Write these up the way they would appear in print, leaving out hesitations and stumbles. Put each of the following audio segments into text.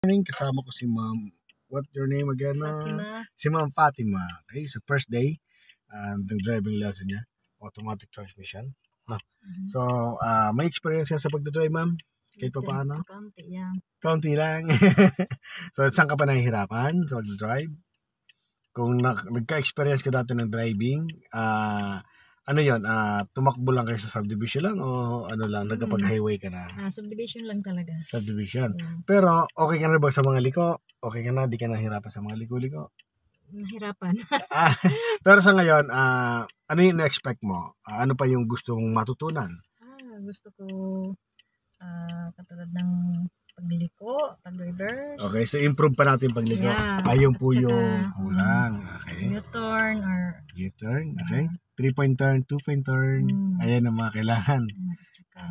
Morning, kasama ko si Ma'am. What your name again? Fatima. Si Ma'am Fatima. Okay, so first day, ng driving lesson niya, automatic transmission. No. So, may experience ka sa pagdadrive, Ma'am? Kahit pa paano? Kaunti yan. Kaunti lang. So, saan ka pa nahihirapan sa pagdadrive? Kung nagka-experience ka dati ng driving, ano yon, tumakbo lang kayo sa subdivision lang o ano lang, nagkapag-highway ka na? Subdivision lang talaga. Subdivision. Pero okay ka na ba sa mga liko? Okay ka na? Di ka nahirapan sa mga liko-liko? Nahirapan. Pero sa ngayon, ano yung na-expect mo? Ano pa yung gusto mong matutunan? Gusto ko katulad ng pagliko, pag-reverse. Okay, so improve pa natin pagliko. Yeah. Ayun po yung kulang. Okay. U-turn or U-turn, okay. 3-point turn, 2-point turn. Ayan ang mga kailangan. Tsaka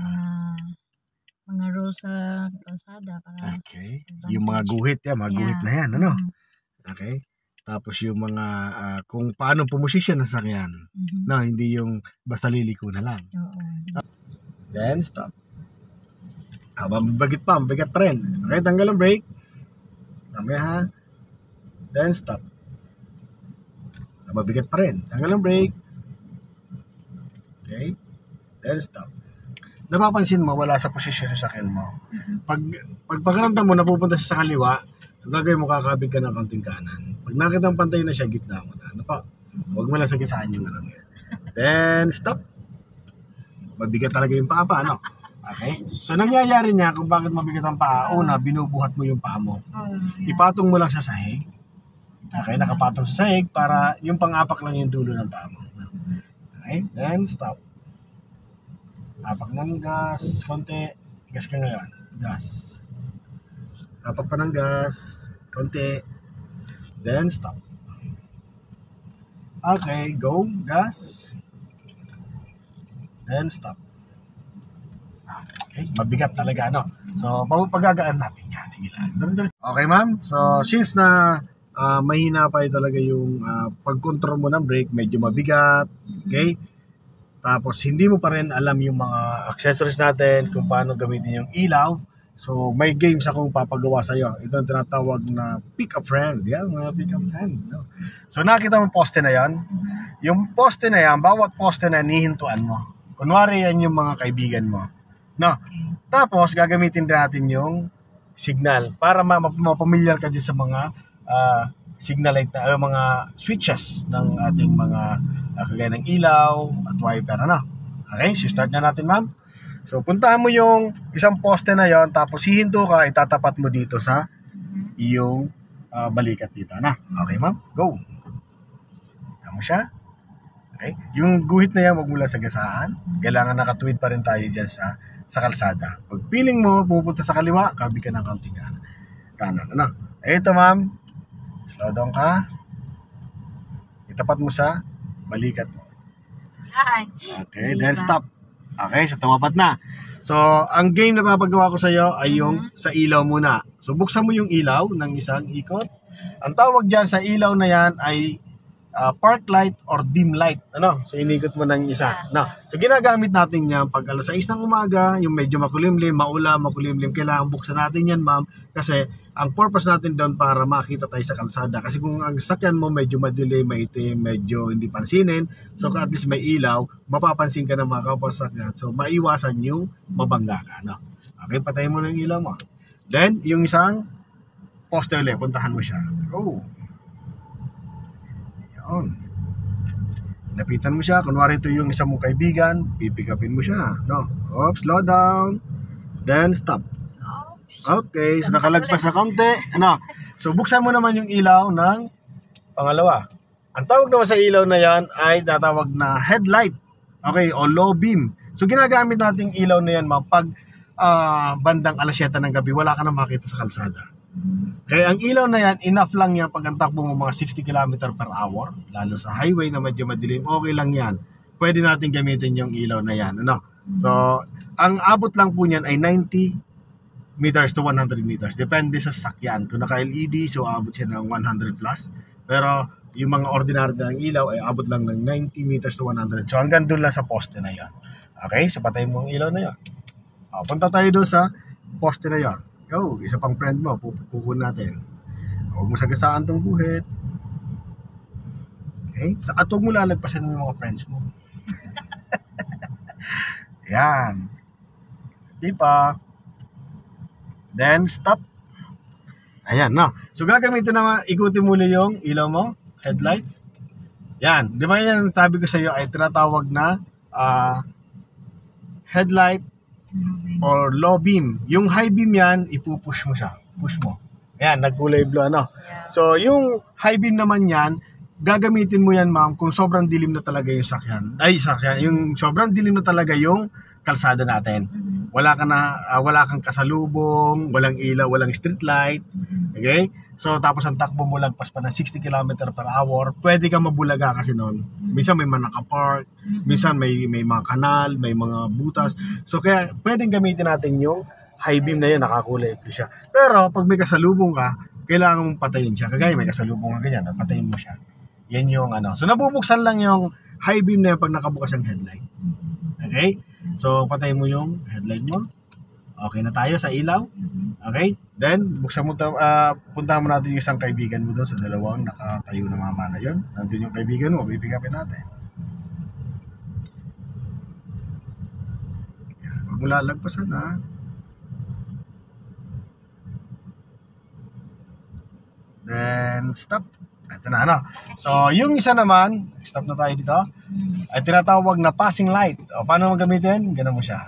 mga rules sa kalsada. Okay. Yung mga guhit yan, mga guhit na yan, ano? Okay. Tapos yung mga kung paano pumosisyon ng sakyan. No, hindi yung basta liliko na lang. Then stop. Mabigat pa rin. Okay, tanggal ang brake. Mamaya ha. Then stop. Mabigat pa rin. Tanggal ang brake. Okay. Then stop. Napapansin mo, wala sa posisyon yung sakyan mo. Pag pagpakiramdam mo, napupunta siya sa kaliwa, so gagawin mo, kakabig ka ng kaunting kanan. Pag nakita pantay na siya, gitna mo na. Ano pa? Huwag mo lang sa gisaan yung ano yan. Then stop. Mabigat talaga yung paa pa, ano? Okay? So, nangyayari niya kung bakit mabigat ang paa. Una, binubuhat mo yung paa mo. Ipatong mo lang sa sahig. Okay? Nakapatong sa sahig para yung pang-apak lang yung dulo ng paa mo. Okay? Then, stop. Apak ng gas. Konti. Gas ka ngayon. Gas. Apak pa ng gas. Konti. Then, stop. Okay. Go. Gas. Then, stop. Okay, mabigat talaga, no? So, pagagaan natin yan. Sige lang. Okay, ma'am. So, since na mahina pa talaga yung pag-control mo ng brake, medyo mabigat. Okay? Tapos, hindi mo pa rin alam yung mga accessories natin, kung paano gamitin yung ilaw. So, may games akong papagawa sa'yo. Ito ang tinatawag na pick a friend. Yan, mga pick a friend. No? So, nakita mo poste na yan? Yung poste na yan, bawat poste na nihintuan mo. Kunwari yan yung mga kaibigan mo. No. Tapos gagamitin natin yung signal para mapamilyar ka din sa mga signal light na mga switches ng ating mga kagaya ng ilaw at wiper, ano. Okay, so start na natin, ma'am. So puntahan mo yung isang poste na yon, tapos hihinto ka, itatapat mo dito sa iyong balikat dito, na. Okay, ma'am. Go. Tama siya. Okay. Yung guhit na yan, wag mo lang sagasaan. Kailangan nakatuwid pa rin tayo dyan sa kalsada. Pag feeling mo, pupunta sa kaliwa, kabig ka ng kaunting kanan. Ano? Ito, ma'am. Slow down ka. Itapat mo sa balikat mo. Okay, then stop. Okay, so tumapat na. So, ang game na papagawa ko sa iyo ay yung sa ilaw muna. So, buksan mo yung ilaw ng isang ikot. Ang tawag dyan sa ilaw na yan ay park light or dim light. Ano? So, inikot mo ng isa. No. So, ginagamit natin yan pag alas 6 ng umaga, yung medyo makulimlim, makulimlim, kailangan buksan natin yan, ma'am. Kasi, ang purpose natin doon para makita tayo sa kalsada. Kasi kung ang sakyan mo medyo madilim, maitim, medyo hindi pansinin, so at least may ilaw, mapapansin ka ng mga kapasakyan. So, maiwasan yung mabangga ka. No? Okay, patayin mo ng ilaw mo. Then, yung isang poste ulit, puntahan mo siya. Oh. Lapitan mo siya. Kunwari ito yung isang mong kaibigan, pipikapin mo siya. No. Oops, slow down. Then stop. Okay, so nakalagpas na konti. Ano? So buksan mo naman yung ilaw ng pangalawa. Ang tawag naman sa ilaw na yan ay tatawag na headlight. Okay, o low beam. So ginagamit natin ilaw na yan, pag bandang alas 7 ng gabi, wala ka na makita sa kalsada. Kaya ang ilaw na yan, enough lang yan pag ang takbo mo mga 60 km per hour, lalo sa highway na medyo madilim, okay lang yan. Pwede natin gamitin yung ilaw na yan. Ano? So, ang abot lang po niyan ay 90 meters to 100 meters. Depende sa sakyan. Kung naka-LED, so abot siya ng 100 plus. Pero yung mga ordinary na ilaw ay abot lang ng 90 meters to 100. So hanggang doon lang sa poste na yan. Okay? So patayin mo ang ilaw na yan. Punta tayo doon sa poste na yan. Go, isa pang friend mo, kukunin natin. Huwag mo sagasaan tong guhit. Okay? At huwag mo lalagpasan ng mga friends mo. Yan. Di pa. Then, stop. Ayan, no. So, gagamitin naman, ikutin muli yung ilaw mo, headlight. Yan. Di ba yan, sabi ko sa iyo, ay tinatawag na headlight or low beam. Yung high beam yan, ipupush mo siya. Push mo. Ayan, nagkulay blue, ano. So, yung high beam naman yan, gagamitin mo yan, ma'am, kung sobrang dilim na talaga yung sakyan. Yung sobrang dilim na talaga yung kalsada natin. Wala kang kasalubong, walang ilaw, walang street light. Okay? So, tapos ang takbo mo lagpas pa ng 60 km per hour, pwede ka mabulaga kasi noon. Minsan may mga nakapark, minsan may mga kanal, may mga butas. So, kaya pwedeng gamitin natin yung high beam na yun, nakakulay blue siya. Pero, pag may kasalubong ka, kailangan mong patayin siya. Kagaya may kasalubong ka ganyan, patayin mo siya. Yan yung ano. So, nabubuksan lang yung high beam na yun pag nakabukas ang headlight. Okay? So, patayin mo yung headlight mo. Okay na tayo sa ilaw. Okay? Then, puntahan mo natin yung isang kaibigan mo doon sa dalawang nakatayo na mama na yun. Nandun yung kaibigan mo, bibigapin natin. Yan, huwag mo lalagpasan ha. Then, stop. Ito na, ano. So, yung isa naman, stop na tayo dito, ay tinatawag na passing light. O, paano mo gamitin? Ganun mo siya.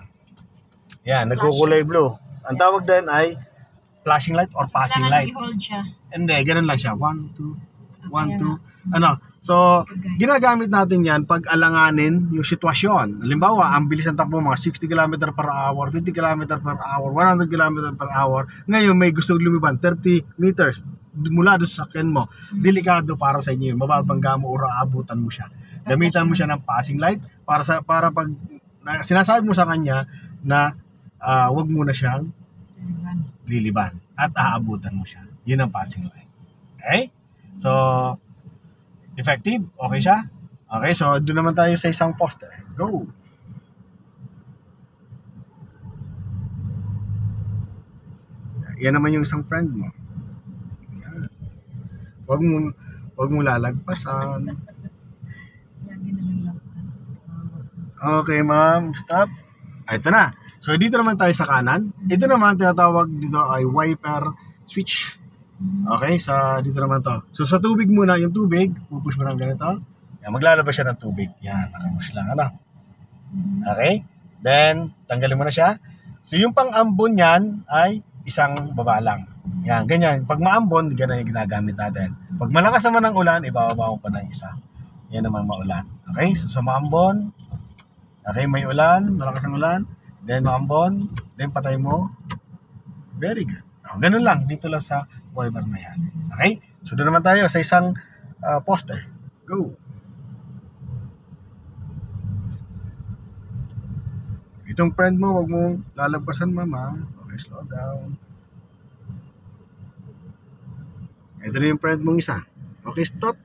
Yan, nagkukulay blue. Ang tawag din ay flashing light or passing light. I-hold siya. Hindi, ganun lang siya. 1, 2, 1, 2. Ano, so, ginagamit natin yan pag alanganin yung sitwasyon. Halimbawa, ang bilis ng takbo, mga 60 km per hour, 50 km per hour, 100 km per hour. Ngayon, may gustong lumiban, 30 meters mula doon sa sakyan mo. Delikado para sa inyo. Mababangga mo o aabutan mo siya. Gamitan mo siya ng passing light para pag sinasabi mo sa kanya na wag mo na siyang liliban at aabutan mo siya. Yun ang passing light. Okay? So, effective? Okay siya? Okay, so doon naman tayo sa isang poste. Go! Yan naman yung isang friend mo. Yan. Wag mo lalagpasan. Okay, ma'am. Stop. Ito na. So, dito naman tayo sa kanan. Ito naman, tinatawag dito ay wiper switch. Okay, dito naman to. So, sa tubig muna, yung tubig, pupush mo ng ganito. Yan, maglalabas siya ng tubig. Yan, nakapush lang, ano. Okay? Then, tanggalin mo na siya. So, yung pang-ambon yan ay isang baba lang. Yan, ganyan. Pag maambon, ganyan yung ginagamit natin. Pag malakas naman ang ulan, ibababa mo pa ng isa. Yan naman maulan. Okay, so sa maambon, okay, may ulan, malakas ang ulan, then maambon, then patay mo. Very good. Ganun lang, dito lang sa wiper na yan. Okay? So doon naman tayo sa isang poste. Go! Itong friend mo, wag mong lalagpasan, mama. Okay, slow down. Ito na yung friend mong isa. Okay, stop.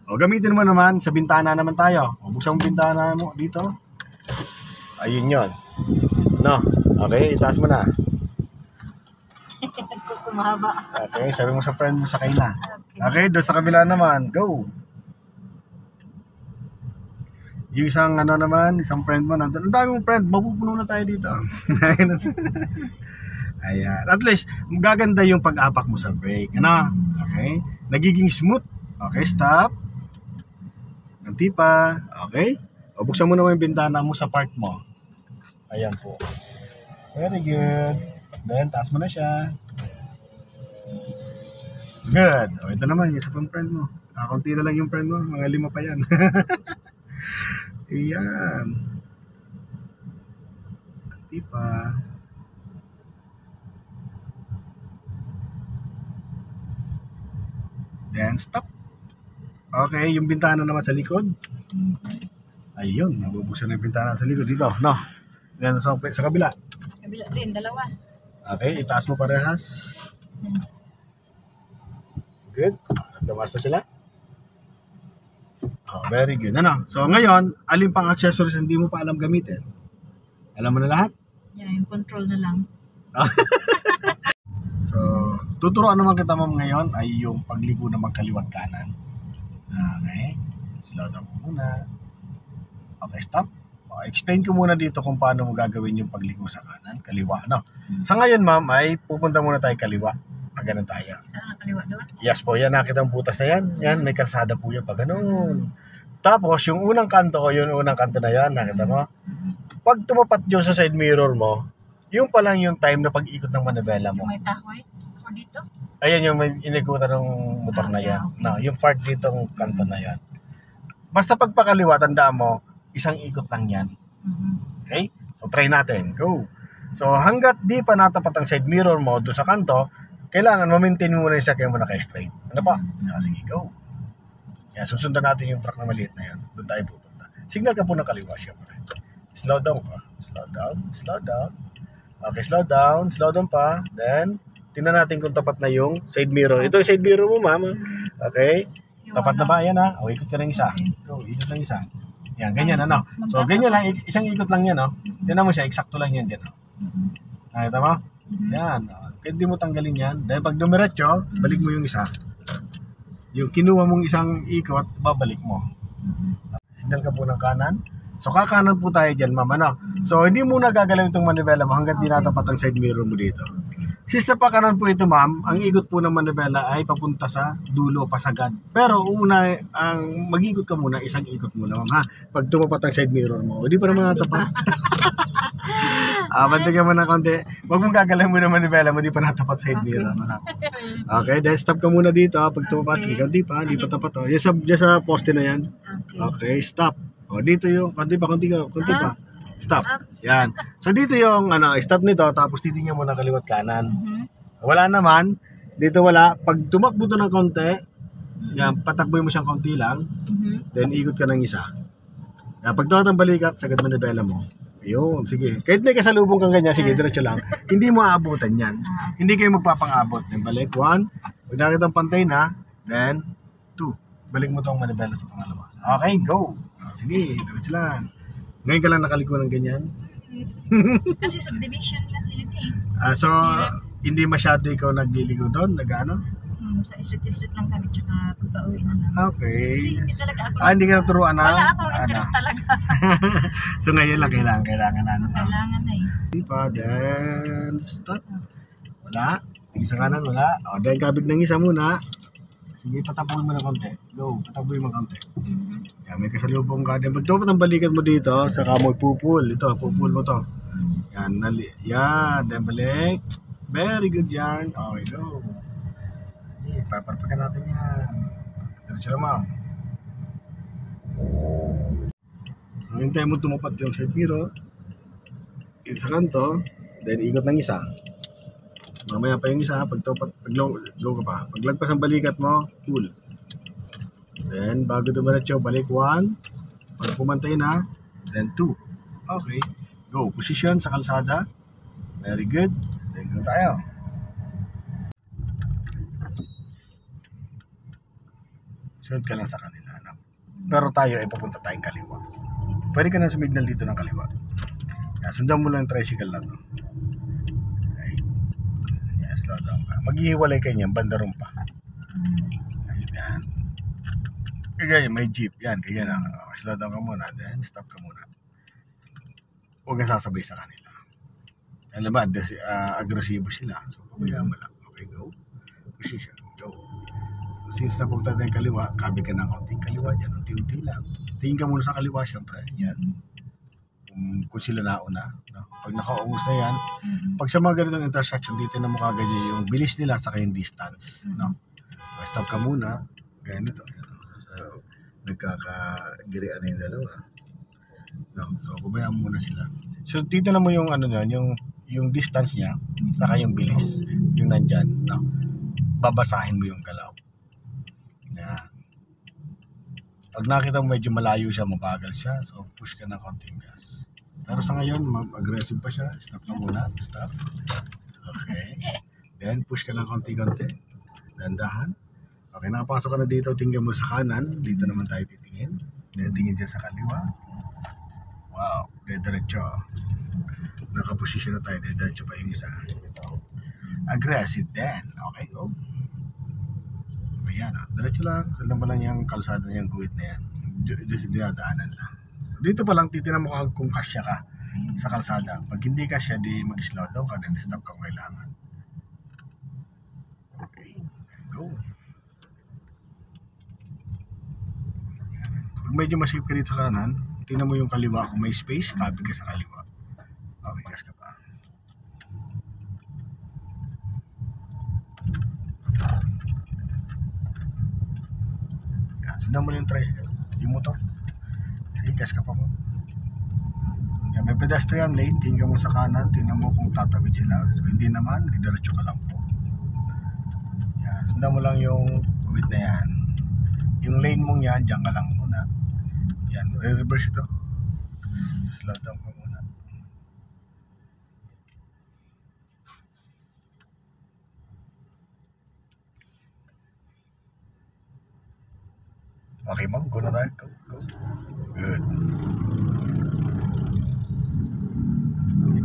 O, gamitin mo naman, sa bintana naman tayo. O, buksan mo bintana mo dito. Ayun yun. No? Okay, itaas mo na. Kumahaba. Okay, sabi mo sa friend mo, sakay na. Okay, doon sa kabila naman. Go! Yung isang naman, isang friend mo nandun. Ang dami mong friend, mapupuno na tayo dito. Ayan. At least, gaganda yung pag-apak mo sa brake. Ano? Okay? Nagiging smooth. Okay, stop. Ganti pa. Okay? O, buksan mo naman yung bintana mo sa park mo. Ayan po. Very good. Then, taas mo na siya. Good. O, ito naman, yung isa pang friend mo. Kakunti na lang yung friend mo. Mga 5 pa yan. Ayan. Ganti pa. Then, stop. Okay, yung bintana naman sa likod. Ayun, nabubuksan na yung bintana sa likod dito. No? Then, sa kabila. Kabila din, dalawa. Okay, itaas mo parehas. Good. Nagdamas na sila. Oh, very good. Ano? So, ngayon, alin pang accessories hindi mo pa alam gamitin? Alam mo na lahat? Yan, yung control na lang. So, tuturuan naman kita ma'am ngayon ay yung pagligo naman kaliwat kanan. Okay. Slow down ko muna. Okay, stop. Explain ko muna dito kung paano mo gagawin yung pagligo sa kanan, kaliwa, no? Sa ngayon, ma'am, ay pupunta muna tayo kaliwa. Pag ganun tayo. Saan kaliwa doon? Yes po, yan, nakita ang butas na yan. Yan, may kalsada po yan pag ganun. Tapos, yung unang kanto ko, yung unang kanto na yan, nakita mo? Pag tumapat yun sa side mirror mo, yung pa lang yung time na pag-ikot ng manibela mo. Yung may kahoy? O dito? Ayan yung may inikutan ng motor na yan. No, yung part dito ng kanto na yan. Basta pagpakaliwa, tandaan mo, isang ikot lang yan. Okay? So, try natin. Go! So, hanggat di pa natapat ang side mirror mo doon sa kanto, kailangan ma-maintain mo muna yung sakyan mo naka-straight. Ano pa? Sige, go! Yan, susundan natin yung truck na maliit na yan. Doon tayo pupunta. Signal ka po ng kaliwa, syempre. Slow down ka. Slow down, slow down. Okay, slow down pa. Then, tingnan natin kung tapat na yung side mirror. Ito yung side mirror mo, ma'am. Okay? Tapat na ba? Ayan ha. O, ikot ka ng isa. Go, ikot ng isa. Yan, ganyan ano. So, ganyan lang. Isang ikot lang yan, no? Tingnan mo siya, eksakto lang yan dyan, no? Nakita mo? Yan. Kaya di mo tanggalin yan. Dahil pag dumiretso, balik mo yung isa. Yung kinuha mong isang ikot, babalik mo. Signal ka po ng kanan. So, kakanan po tayo dyan, ma'am, ano? So, hindi mo na gagalaw itong manibela mo hanggat di natapat ang side mirror mo dito. Since sa pakanan po ito, ma'am, ang ikot po ng manibela ay papunta sa dulo, pasagad. Pero una, ang mag-ikot ka muna, isang ikot muna, ma'am, ha? Pag tumapat ang side mirror mo, hindi pa naman natapat. Bantigan mo na konti. Huwag mong gagalaw mo ng manibela mo, di pa natapat side mirror. Okay, then stop ka muna dito. Pag tumapat, sige, hindi pa tapat. Oh. Yan sa poste na yan. Okay, stop. O, dito yung, konti pa. Stop. Yan. So, dito yung, stop nito, tapos titingnan mo na kaliwat kanan. Wala naman. Dito wala. Pag tumakbo to ng konti, yan, patakboy mo siyang konti lang, then ikot ka ng isa. Yan, pag tumatang balikat, sagad manibela mo. Ayun, sige. Kahit may kasalubong kang ganyan, sige, diretso lang. Hindi mo aabutan yan. Hindi kayo magpapang-abot. Then, balik, 1. Pag nakita ang pantay na, then, 2. Balik mo tong manibela sa pangalawa. Okay, go. Sige, diretso lang. Ngayon ka lang nakaliko ng ganyan. Kasi subdivision kasi yun So, hindi masyado ikaw nagliligo doon? Nag-ano? Sa street lang kami, tsaka pagpa-uwi na lang. Okay. Hindi talaga ako. Hindi ka naturuan na? Wala akong interest talaga. So, ngayon lang kailangan na. Kailangan na eh. Hindi pa, then, stop. Wala. Isa kanan, wala. O, then, kabig ng isa muna. Sige, patapuin mo na konti. Go, patapuin mo konti. Yan, may kasalubong ka. Then, pagtupat ang balikan mo dito, saka mo pupul. Ito, pupul mo to. Yan, then balik. Very good yarn. Okay, go. Paparpakan natin yan. Diretso na, ma'am. So, hintay mo tumapat yung side mirror. Isa kanto. Then, ikot ng isa. Mamaya pa yung isa. Pag go ka pa. Pag lagpas ang balikat mo, pull. Then, bago dumiretso, balik 1. Pag pumantay na, then 2. Okay. Go. Position sa kalsada. Very good. Then, go tayo. Sunod ka lang sa kanila. No? Pero tayo ay papunta tayong kaliwa. Pwede ka na sumignal dito ng kaliwa. Sundan mo lang yung tricycle na to. Okay. Slow down ka. Maghihiwalay ka niyan, bandaron pa. Ayan. Kaya may jeep. Yan, kaya na. Slow down ka muna. Then stop ka muna. Huwag kang sasabay sa kanila. Alam ba, agresibo sila. So, pabayaan mo lang. Okay, go. Position. Go. Since napunta tayo kaliwa, kabi ka ng konting kaliwa dyan, unti-unti lang. Tingin ka muna sa kaliwa, syempre. Yan. Kung sila nauna. No? Pag nakaungos na yan, pag sa mga ganitong intersection, dito na mo kagaya yung bilis nila sa kayong distance. No? So, stop ka muna. Ganito. So, nagkakagirian na yung dalawa. No? So, pabayaan mo muna sila. So, dito na mo yung yung distance niya, saka yung bilis. Yung nandyan. No? Babasahin mo yung galaw. Yan. Pag nakita mo medyo malayo siya, mabagal siya, so push ka na konting gas. Pero sa ngayon, aggressive pa siya. Stop na muna. Stop. Okay. Then, push ka na konti-konti. Dandahan. Okay, nakapasok ka na dito. Tingnan mo sa kanan. Dito naman tayo titingin. Then, tingin dyan sa kaliwa. Wow. Diretso. Nakaposisyon na tayo. Diretso pa yung isa. Ito. aggressive din. Okay, go. Ayan, diretso lang. Sala mo lang yung kalsada niyang guhit na yan. Dinadaanan lang. So, dito pa lang, titinan mo kung kasya ka sa kalsada. Pag hindi kasya, di mag-slow down ka, then stop kung kailangan. Okay, go. Pag medyo masip ka dito sa kanan, tingnan mo yung kaliwa. Kung may space, copy ka sa kaliwa. Okay, gas ka pa. Yan, sundan mo yung tricycle, yung motor. Sige, gas ka pa mo. Yan, may pedestrian lane, tingnan mo sa kanan, tingnan mo kung tatawid sila. So, hindi naman, diretso ka lang po. Yan, sundan mo lang yung guhit na yan. Yung lane mong yan, dyan ka lang muna. Yan, re-reverse ito. Slow down ka muna. Okay, ma'am, go na tayo. Go, go. Good.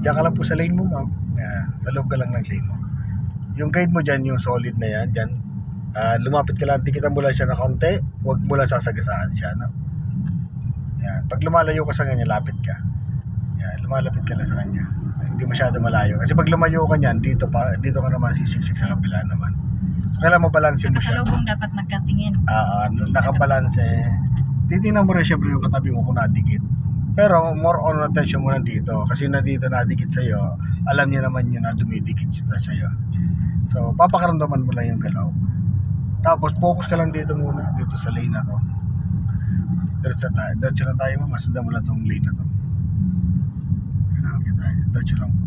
Diyan ka lang po sa lane mo, ma'am. Yan, sa loob ka lang ng lane mo. Yung guide mo dyan, yung solid na yan, dyan. Lumapit ka lang, tikitan mo lang siya na konti. Huwag mo lang sasagasaan siya, no? Yan. Pag lumalayo ka sa kanya, lapit ka. Yan, lumalapit ka lang sa kanya. Hindi masyado malayo. Kasi pag lumayo ka niyan, dito ka naman sisiksik sa kabila naman. So, kailangan mo balansin mo siya. Nakasalubong dapat magkatingin. Nakabalanse. Titingnan mo rin syempre yung katabi mo kung nadikit. Pero more on attention mo nandito. Kasi nandito nadikit sa'yo, alam niya naman yun na dumidikit siya sa'yo. So, papakaramdaman mo lang yung galaw. Tapos, focus ka lang dito muna. Dito sa lane na to. Diretso lang tayo, masundan mo lang tong lane na to. Okay tayo. Diretso lang po.